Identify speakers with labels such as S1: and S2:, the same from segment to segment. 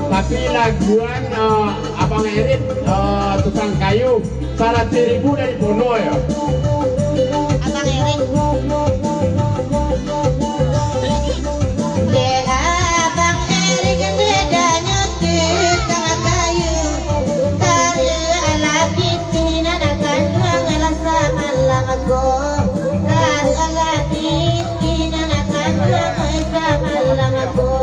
S1: Tapi laguan Abang Erit tukang kayu salah 1.000 dari Bono ya.
S2: Abang Erit. Abang Erit bedanya tukang kayu. Karya ala pitina nakan ngala sama lamago. Karya ala pitina nakan ngala sama lamago.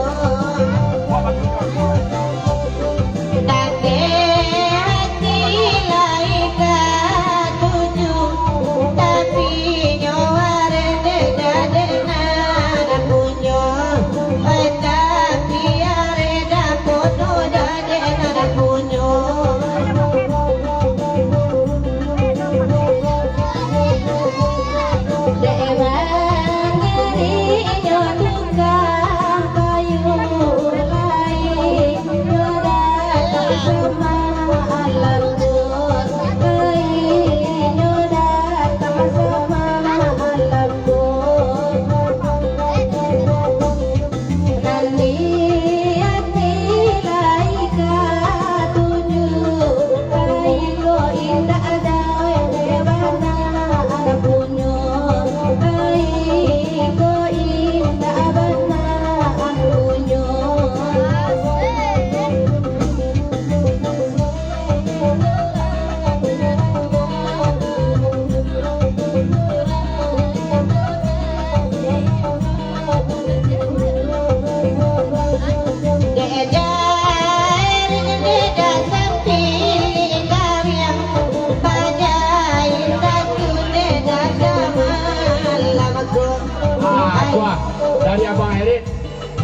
S1: Dari Abang Erit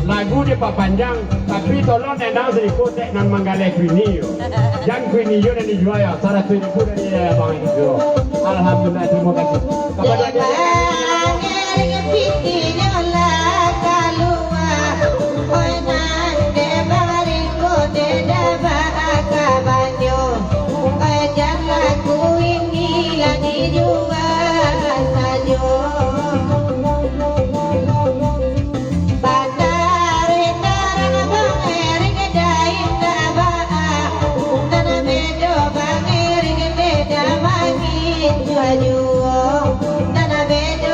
S1: lagu dia pak panjang tapi tolong nendang sedikit non manggalai Queenie yang Queenie dan dijual ya salah 1.000 dari Abang Erit yo. Alhamdulillah, terima kasih kepada dia.
S2: Tanah beda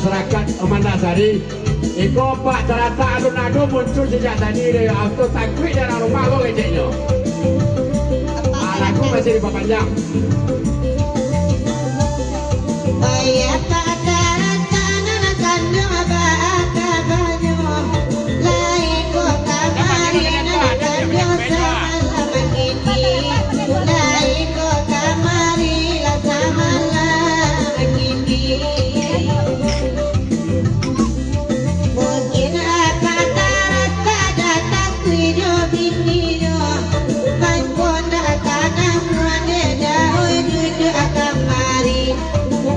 S1: masyarakat Mandasari. Iko Pak cerita alun-alun muncul sejak tadi dia auto takwik dalam rumah kau keceknya. Lagu masih diperpanjang.
S2: Ayah kata tanah kandung abah banyu, lain kota mari nak kandung semalam ini, lain kota mari lah semalam ini. Mungkin apa tarata datang kuino biniyo, pangkon tanah muane jauh duduk akan mari.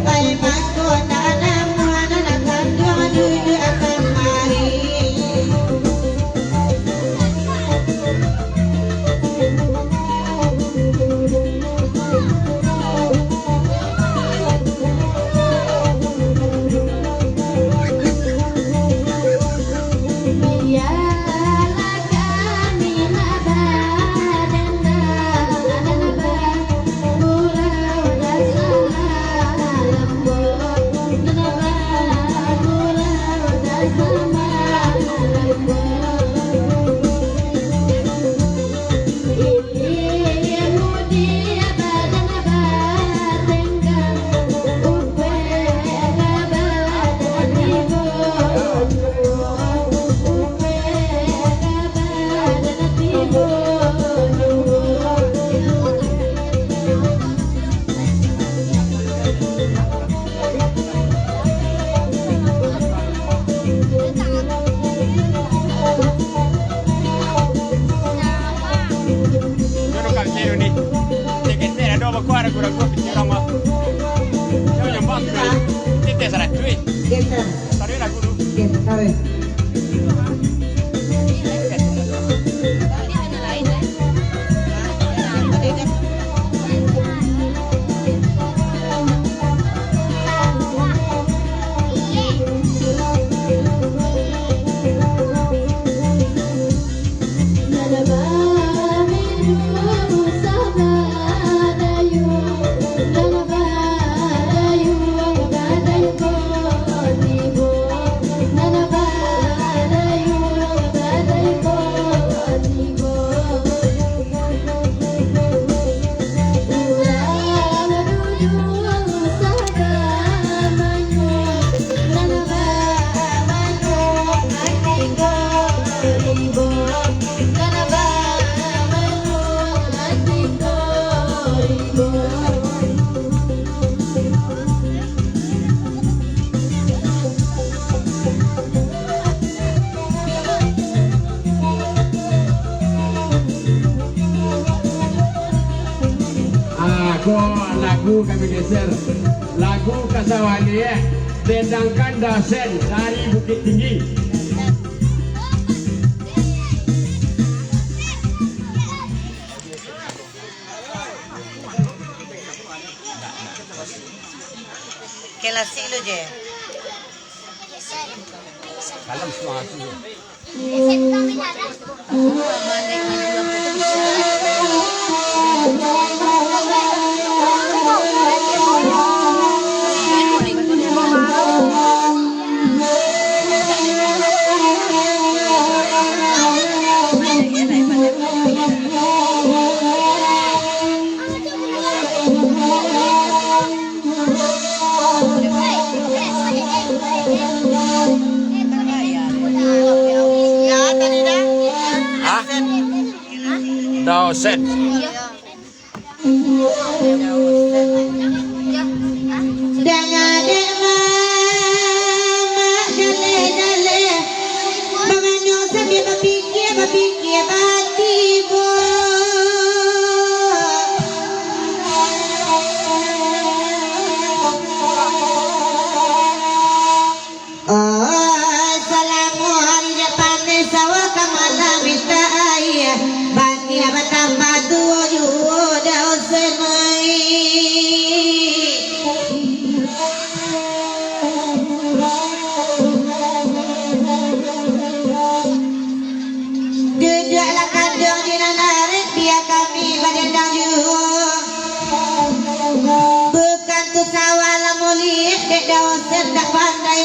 S2: Ay mangko tanam muana nak kandung duduk akan mari. Biarlah kami nabah dan nabah pulau dasar lembut, nabah pulau dasar lembut. Ilmu dia badan nabah tenggang, upe nabah dan ibu.
S1: Jono kal cero ni. Teke tera do bakwara kura ko pitira ma. Yo nyamba kura. Tete sara tui.
S2: Kita,
S1: Tari la guru.
S2: kita tahu.
S1: Lagu kami geser. Lagu Kasawani Dendangkan Dasen dari Bukit Tinggi.
S2: Kelas silo je.
S1: Salam suatu.
S2: Ya tadi dah.
S1: Hah? Dosen.
S2: Dengan mama dale banganyo sabi bapikir batibo. Salamu hari depan sawa kamala mita ayah bani abatamba duo yuda osenai. Duduklah kandung di narik biar kami berdendang juga. Bukan tu sawal mulia dek daun sendak pandai.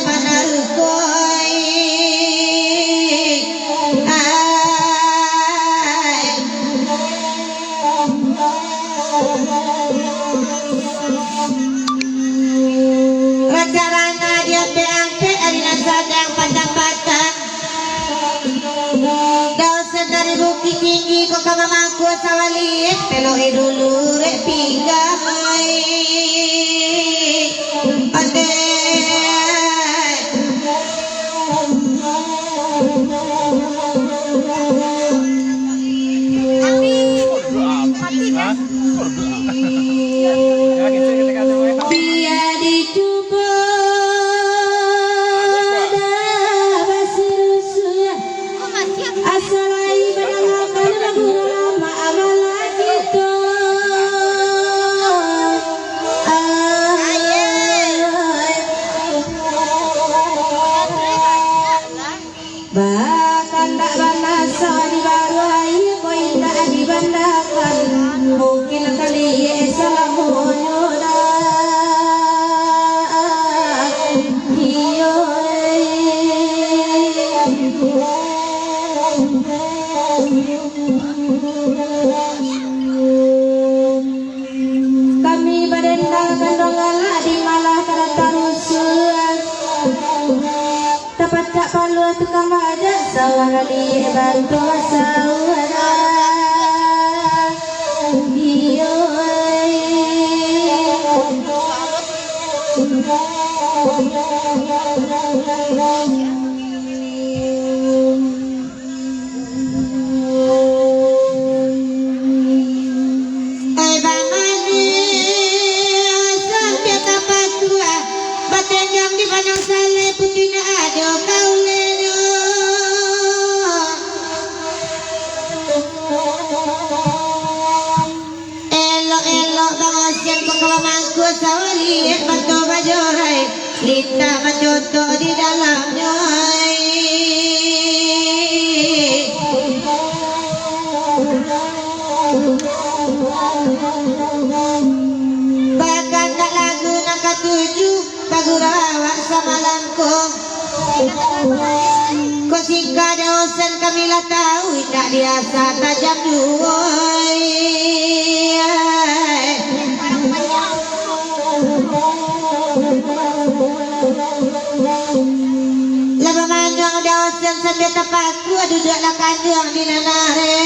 S2: mamaku sawali telo dulu rek pigamai ande biar dicoba dah basir asalai badalakan lagu lama amalan kita bahkan tak banasa di barai kau indah dibandakan mungkin kali salah monyoda kami badendang kandongan di malah tarusuan tepat tak palu tukang baca sawara di bantu sawara iyo Lita macoto di dalamnya bahkan tak lagu nak ketujuh lagu rawak samalanku kau singka dosen kami lah tahu tak biasa tajam dua lama mandang dosen sampai tepatku duduklah kandung di nanare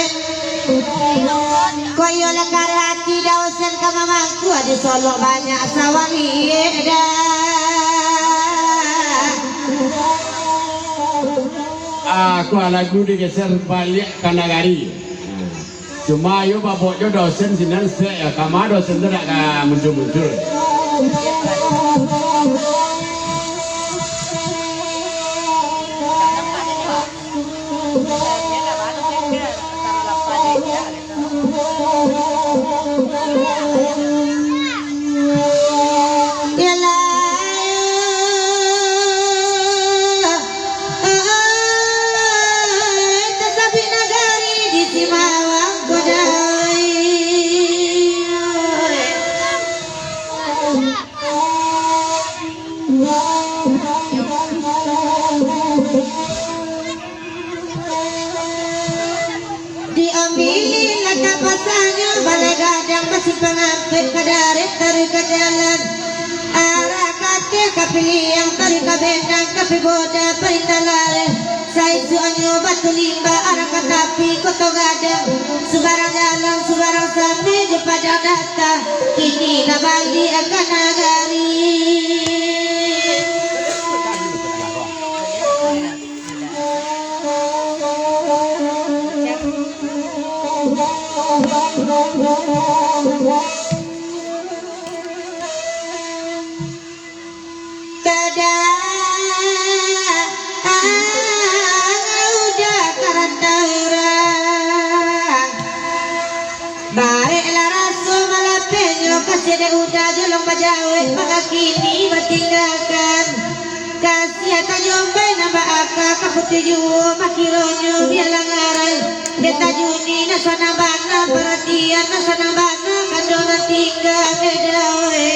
S2: koyo lah karati dosen ke mamaku ada solo banyak sawali
S1: aku lagu digeser balik ke nagari. Cuma yo baboknya dosen sinan saya kamar dosen tidak muncul-muncul.
S2: diambilin kapasannya balai gadang masih pengampit kadaret tarik ke jalan arah kate kapili yang tarik ke bendang kapi boda perintah lare saya suanyo batu limba arah katapi koto gadang subarang dalam subarang sampai di padang data kini nabali akan nagari udah jolong bajawe maka kini bertinggalkan kasih tajombe nambah aka kaputi juo makironyo bialang arai deta juni nasana bana perhatian nasana bana kadona tinggal bedawe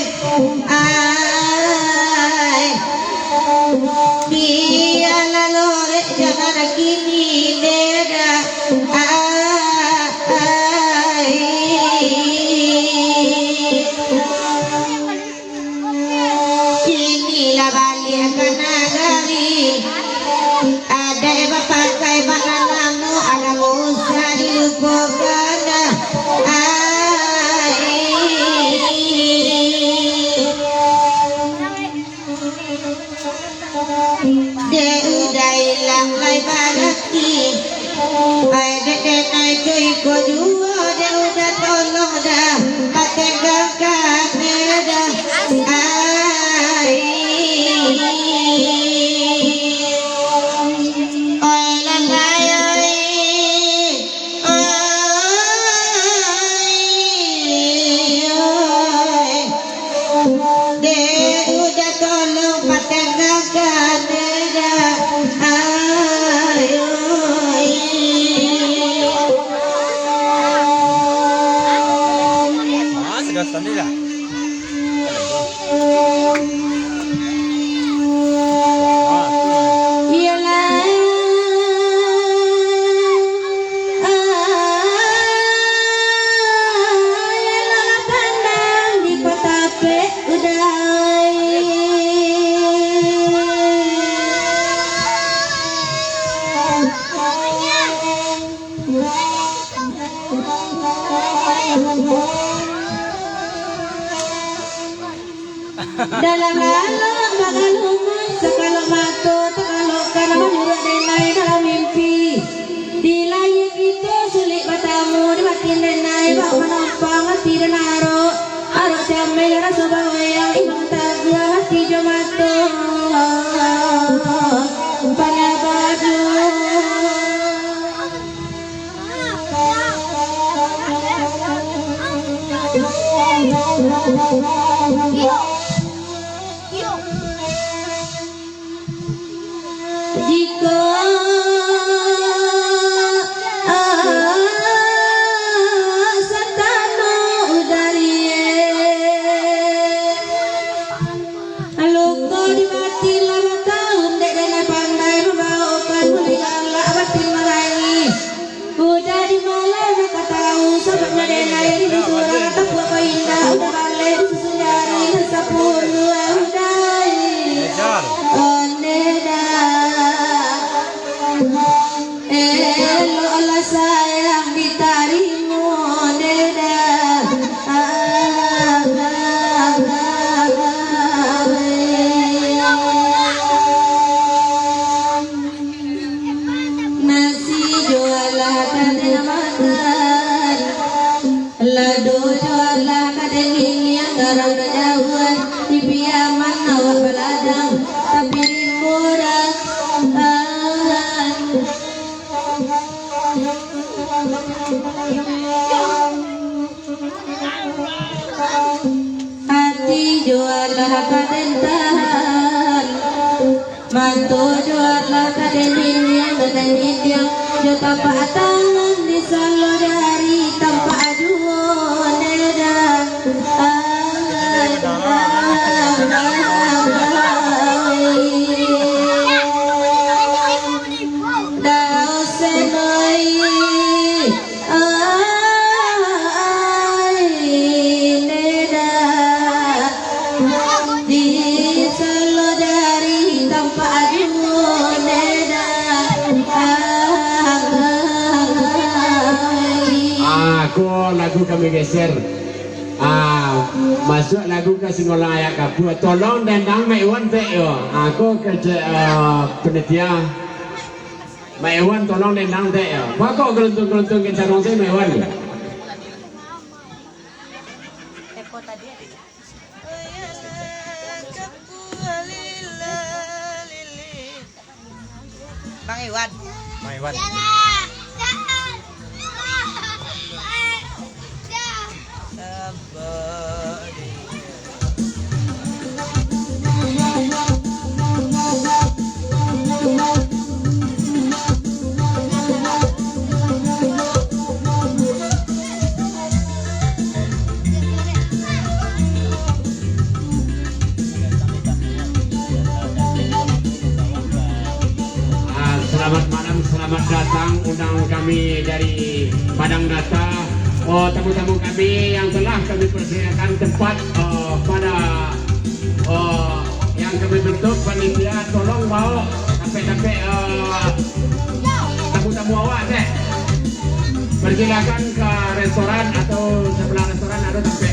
S2: ay dia lalore jangan kini beda ada bapak kai bakal namu ada usah dilupakan ko juo dia udah tolong dah pategangkan dah ai oi lalai oi de udah tolong pategangkan dah ai
S3: Sandila.
S2: Dalam alam bagalungan sekalo mato tekalo karena menurut denai dalam mimpi di layar itu sulit batamu di batin denai bak menampang hati dan aro camel rasa bawa yang imang taga hati jomato pada baju jika satano udarie luka di batin lama tahun dek dan pandai membawakan meninggallah batin merangi udah di malam nak tahu sebabnya denai di surah tapua kau indah udah balik susun jari sepuluh udai oneda elo Allah sayang ditarimu oneda nasi jualah kadang makan lado jualah kadang yang garang jauhan di piaman awak beladang tapi kurang hati jualah kadentahan mantu jualah kadenin yang kadenin yang juta tangan di salo dari tanpa aduan nedah
S1: lagu kami geser masuk lagu ke singolang ayak kapu tolong dendang Maiwan teh yo aku kerja penitia Maiwan tolong dendang teh yo kok geluntung kita dong saya Maiwan
S2: Bang Iwan
S1: Selamat malam, selamat datang undang kami dari Padang Data. Tamu-tamu kami yang telah kami persediakan tempat pada yang kami bentuk panitia, tolong bawa sampai tamu-tamu awak deh. Pergilakan ke restoran atau sebelah restoran ada sampai.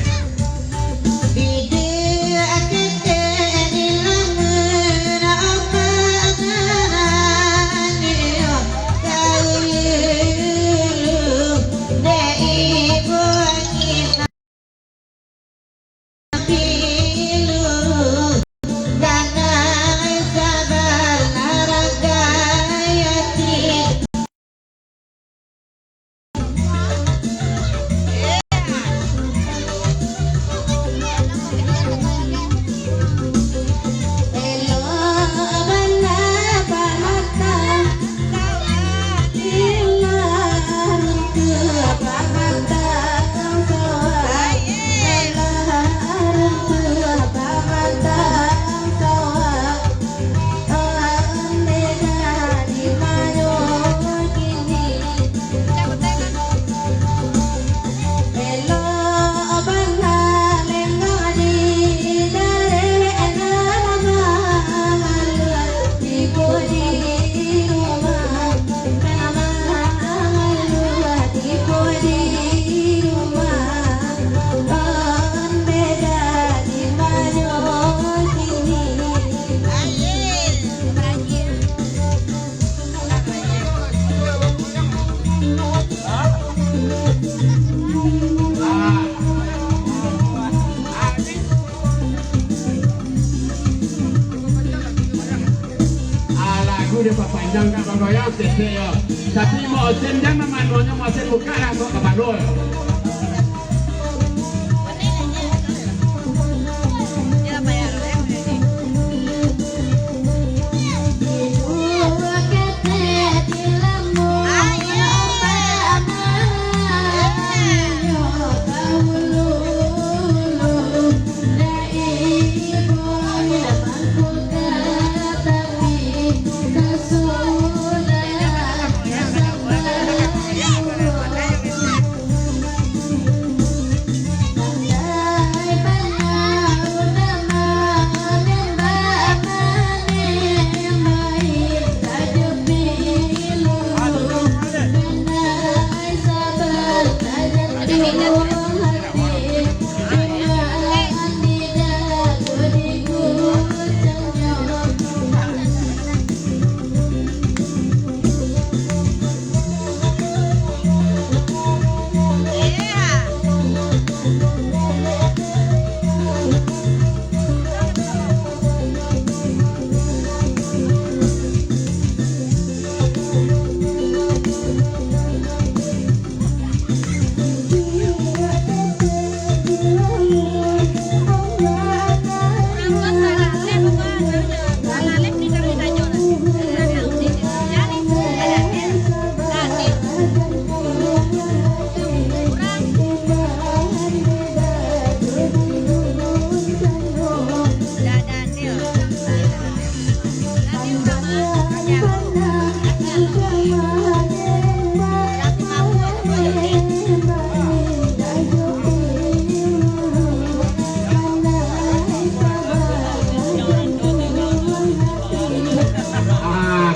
S1: jangan goyang tete ya. Tapi mau sen jangan manunya mau sen buka lah kok ke Bandung.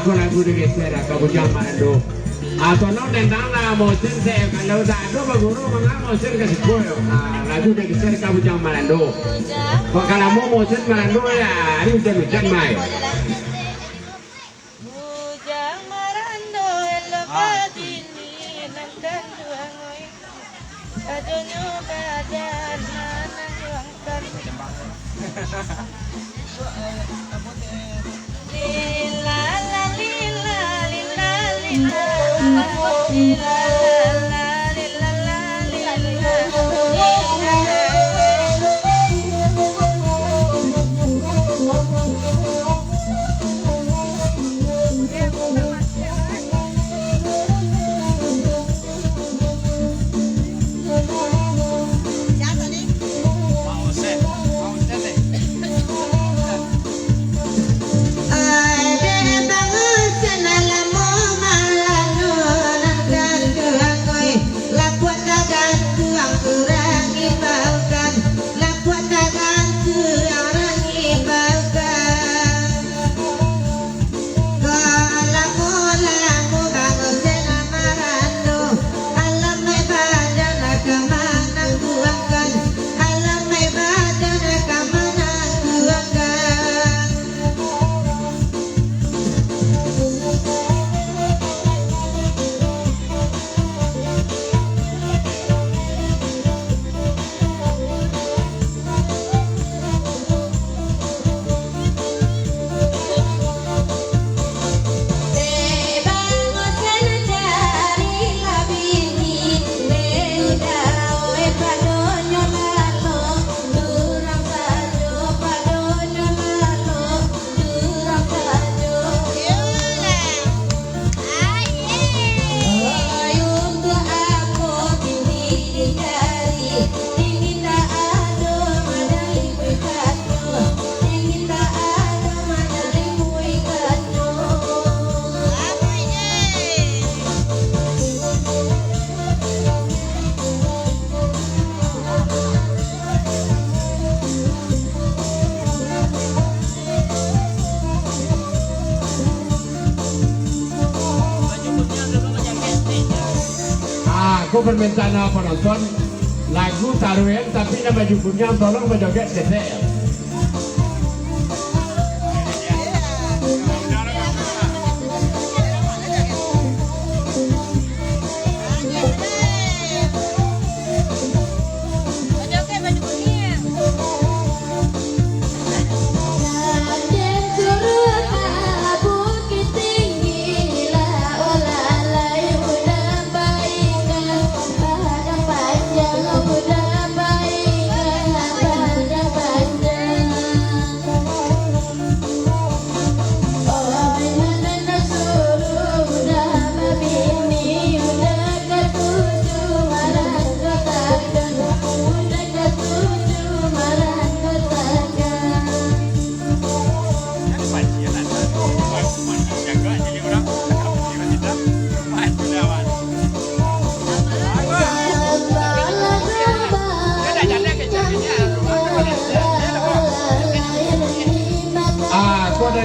S1: Lagu de geser ka bujang manado atau non tentang la mau se kalau dah do baguru manga mau sen ke sekoyo lagu de geser ka bujang manado kok kalau mau sen manado ya ini hujan mai
S3: bujang marando lebat ini nangkan juangoi kadonyo badan manang juangkan lila la lila lila lila lila la lila la
S1: Aku permintaan penonton lagu taruhan tapi nama judulnya tolong menjoget sese.
S3: Bukit tinggi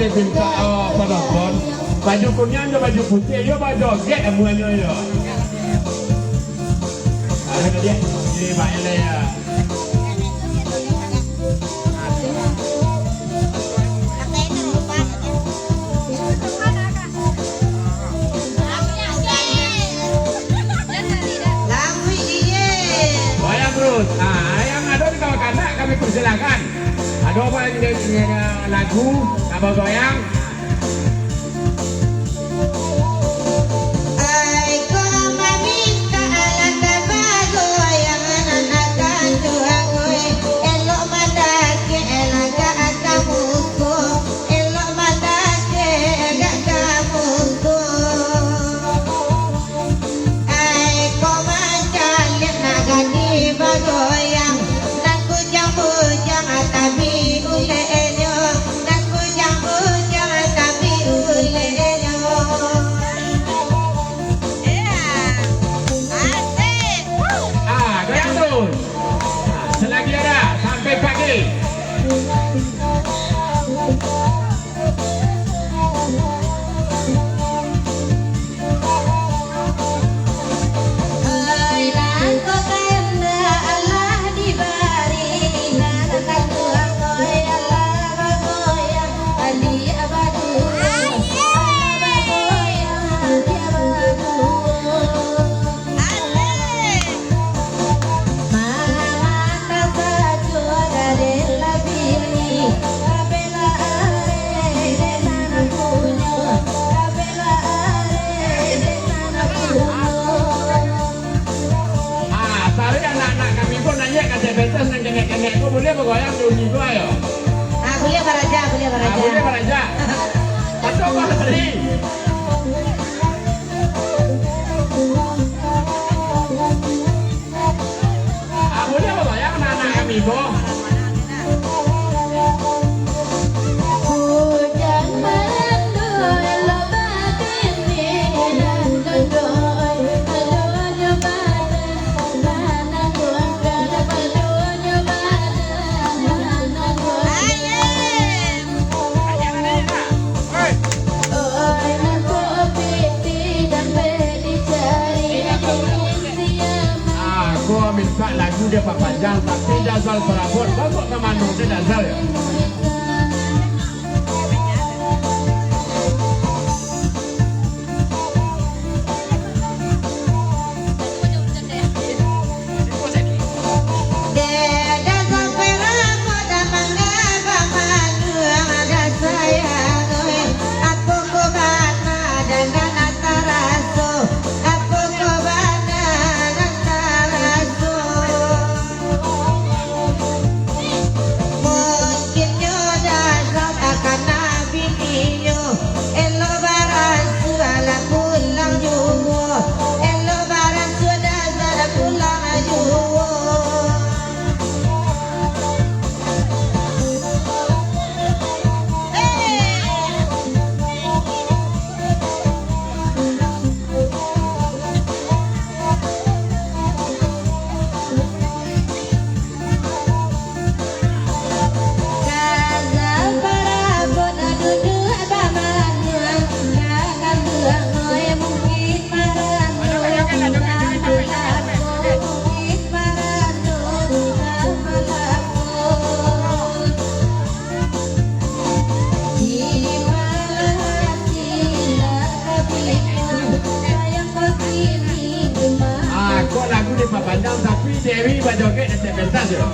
S1: dari pinta penonton baju kuning atau baju putih yo baju joget semuanya yo. Ada dia ini baiklah ya. Terus, yang ada di bawah kanak kami persilakan. Ada apa yang lagu, apa goyang? Selagi ada sampai pagi. Nenek-nenekku boleh bergoyang di gua ya?
S2: Boleh baraja, boleh baraja.
S1: Boleh baraja. Atau apa tadi? Boleh bergoyang anak-anak kami bo. Minta lagu dia pak panjang tapi dasal perabot bapak ke mana dia dasal ya. Pandang tapi Dewi bajoget nanti pentas ya.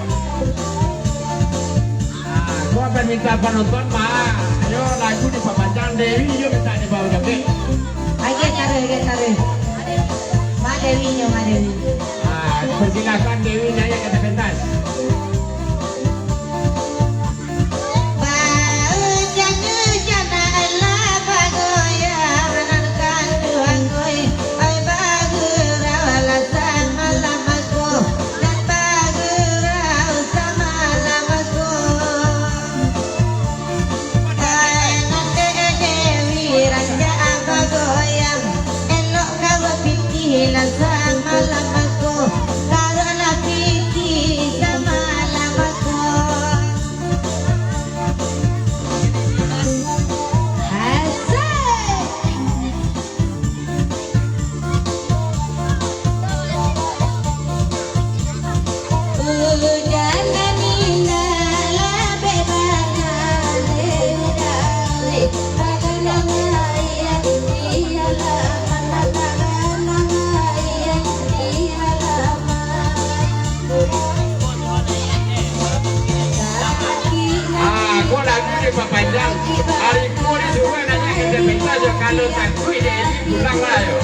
S1: Gua akan minta penonton mah, ayo lagu di Papandang Dewi, yo minta di bawah joget.
S2: Ayo taruh. Ma Dewi.
S1: Persilakan Dewi nyanyi kata pentas.
S2: Sama lamaku, kalau nabi
S1: tak kuih deh, pulang lah yo.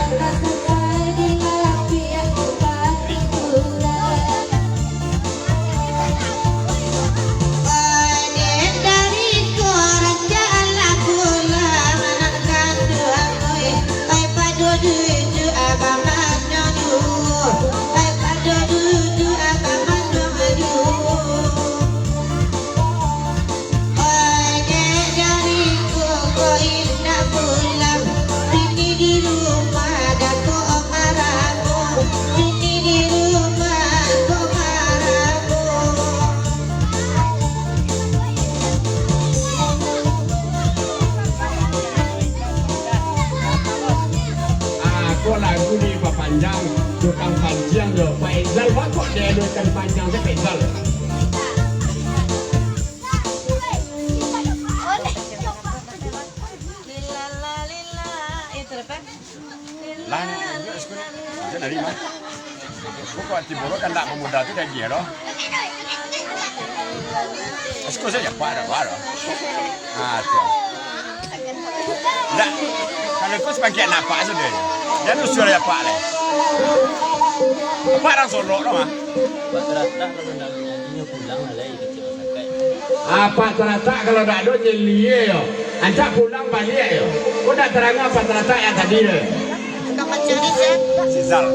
S1: Lagu ni panjang, tukang panjang je. Pak Izzal kok dia adukan panjang saya Pak Izzal.
S4: Lang, saya dari mana? Kok Timur kan tak pemuda tu kayak dia loh. Sekolah saya Pak dah, Ah tu. Dah, kalau kau sebagai anak Pak sudah. Jangan usul ya Pak leh. Pak orang Solo loh mah.
S5: Pak terata kalau nak nyanyinya pulang lah ikut pakai.
S1: Apa terasa kalau tak ada nyelie yo. Ancak pulang balik yo. Kau dah terang apa terasa yang tadi yo.
S3: Kapan cari set?
S4: Sizal.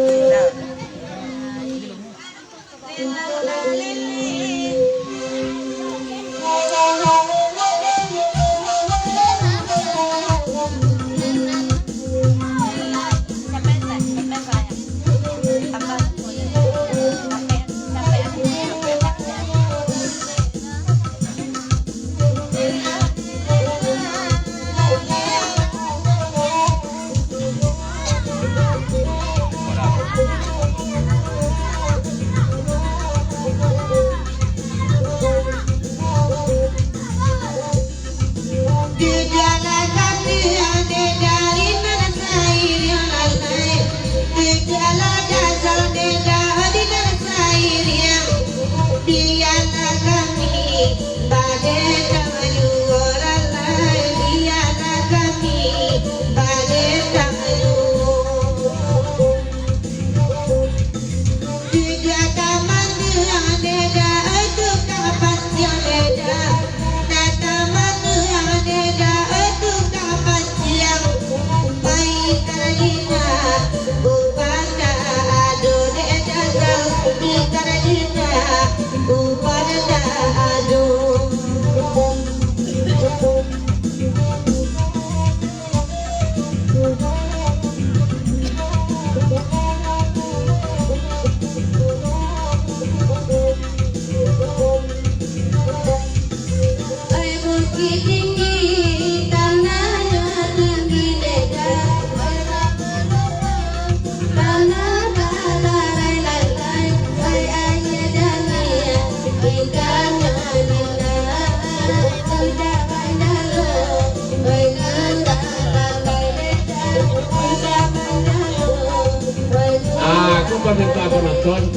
S1: Minta penonton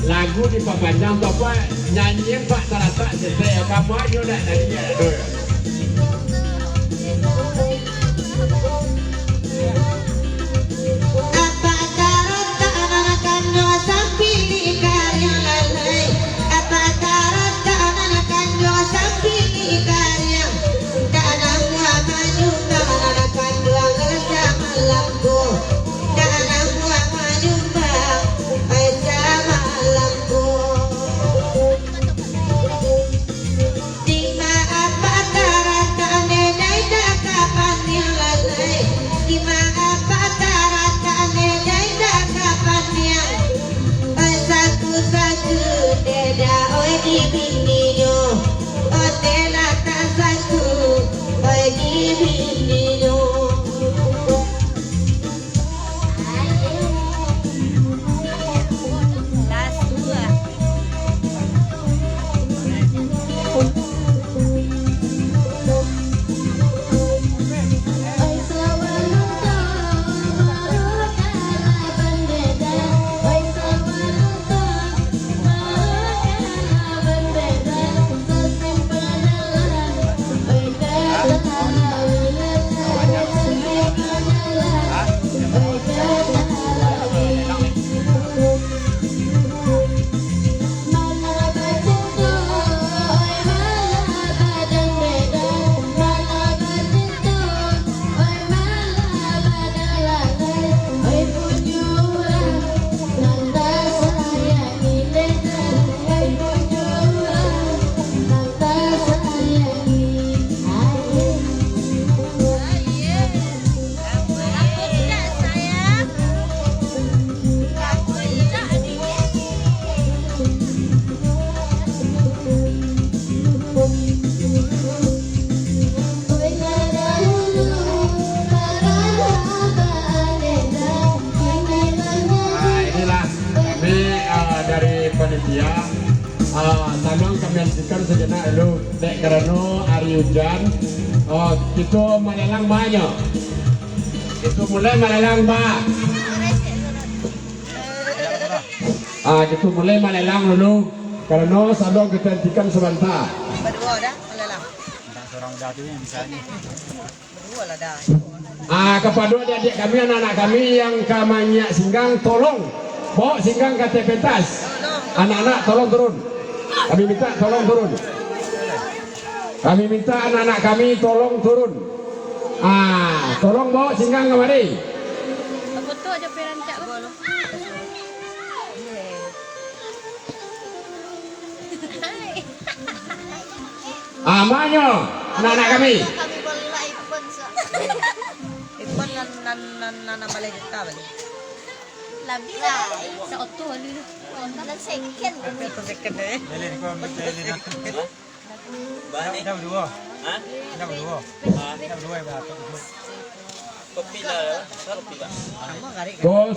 S1: lagu di Papanjang tu apa nyanyian Pak terasa sesuai kamu aja dah dari dia dah.
S2: Di ma apa
S1: setia. Tolong kami lanjutkan sejenak dulu. Dek karena hari hujan, kita melelang banyak. Itu mulai melelang ba. Kita mulai melelang dulu. Karena salon kita hentikan sebentar.
S3: Berdua dah, melelang.
S5: Seorang dah tu yang bisa ni.
S3: Berdua lah dah.
S1: Kepada adik kami, anak-anak kami yang kamanyak singgang, tolong bawa singgang ke pentas. Anak-anak tolong turun. Kami minta tolong turun. Kami minta anak-anak kami tolong turun. Tolong bawa singgang kemari.
S6: Aku tu aja perancak apa?
S1: Amanyo anak-anak kami.
S6: Kami boleh ikut
S3: Ikon nan balik kita balik.
S6: Lebih lah. Sa auto dulu. Kalau second.
S3: Itu second deh.
S5: Lelin kau lelin nak. Banyak dah berdua. Dah berdua. Dah berdua yang berapa? Kopi lah, kopi lah.
S3: Sama kali.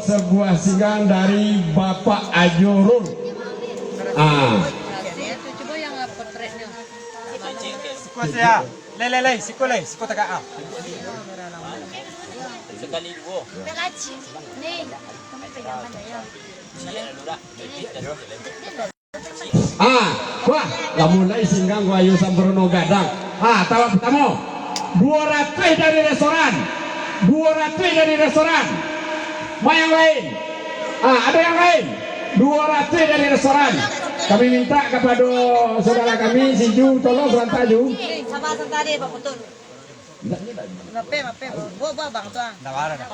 S1: Sebuah singgang dari Bapak Ajurun.
S6: Coba yang potretnya.
S5: Sikut saya. Le, sikut tak ah. Sekali dua.
S6: Peraci. Ni, kami pegang mana ya?
S1: Wah, lah mulai singgang Wahyu Sambrono Gadang. Tawa pertama 200 dari restoran. 200 dari restoran. Mau yang lain? Ada yang lain? 200 dari restoran. Kami minta kepada saudara kami si Ju, tolong sebentar Ju.
S3: Sama tadi Pak Putun. Mape, bawa bang tuang.
S5: Dah ada dah.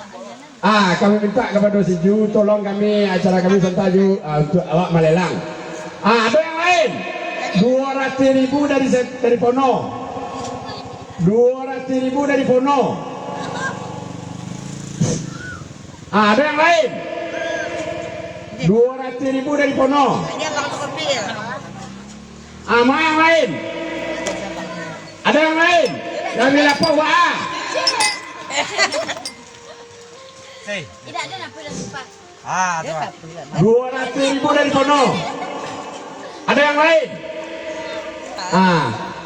S1: Kami minta kepada si Ju, tolong kami acara kami sebentar Ju, untuk awak melelang. Ada yang lain? 200.000 dari Pono. 200.000 dari Pono. Ada yang lain? 200.000 dari Pono.
S3: Ini bang tu kopi ya.
S1: Mau yang lain? Ada yang lain? Yang lapor wah.
S5: Sei.
S6: Tidak ada nak pulang cepat.
S5: Tu.
S1: 200.000 dari Pono. Ada yang lain?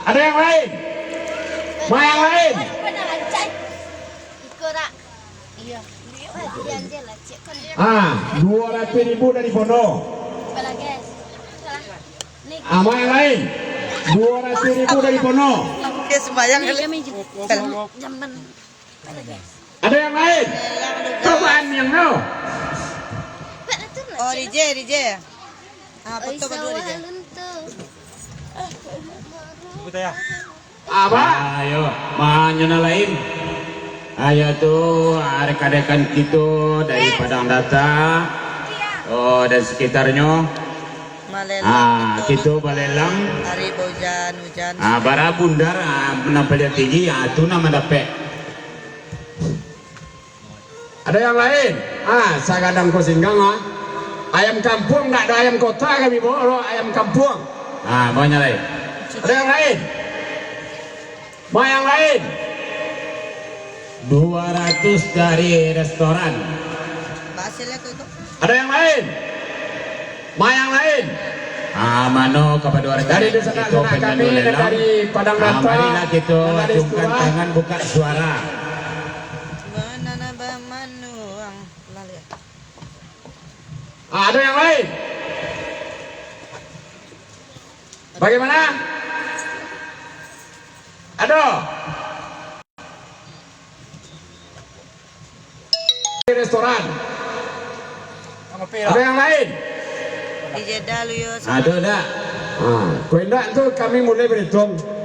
S1: Ada yang lain? Mau yang lain?
S6: Pernah lancar. Ikut tak? Iya. Janji lah cik kan.
S1: 200.000 dari Pono.
S6: Kepala gas. Ni.
S1: Mau yang lain? 200.000 dari Pono.
S3: Dia sembayang
S6: Ni
S3: kali.
S6: kami jamban. Kepala gas.
S1: Ada yang lain? Cobaan yang no.
S6: Pada tu nak.
S3: Oh DJ. Betul berdua DJ.
S5: Sikut saya.
S1: Apa?
S7: Ayo, mahanya na lain. Ayo tuh rekan-rekan kita dari Padang Data, dan sekitarnya.
S3: Malelang.
S7: Kita balelang.
S3: Hari hujan.
S7: Bara bundar, menampilnya tinggi, itu nama dapat.
S1: Ada yang lain? Saya kadang kau singgang ayam kampung, tak ada ayam kota kami bawa ayam kampung.
S7: Banyak lain.
S1: Ada yang lain? Mau yang lain?
S7: 200 dari restoran.
S3: Hasilnya ke itu.
S1: Ada yang lain? Mau yang lain?
S7: Mano kepada
S1: Dari
S7: rekan
S1: desa
S7: kita
S1: kami dan
S7: lelang.
S1: dari Padang Data.
S7: Marilah kita
S1: dan dari
S7: acungkan
S1: Setua.
S7: tangan buka suara.
S3: Banana bamanuang. Lalu.
S1: Ada yang lain? Bagaimana? Ada? Di restoran.
S5: Kopi
S1: Ada
S5: lah.
S1: yang lain?
S3: DJ Dalu yo.
S7: Ada tak?
S1: Kau hendak tu kami mulai berhitung.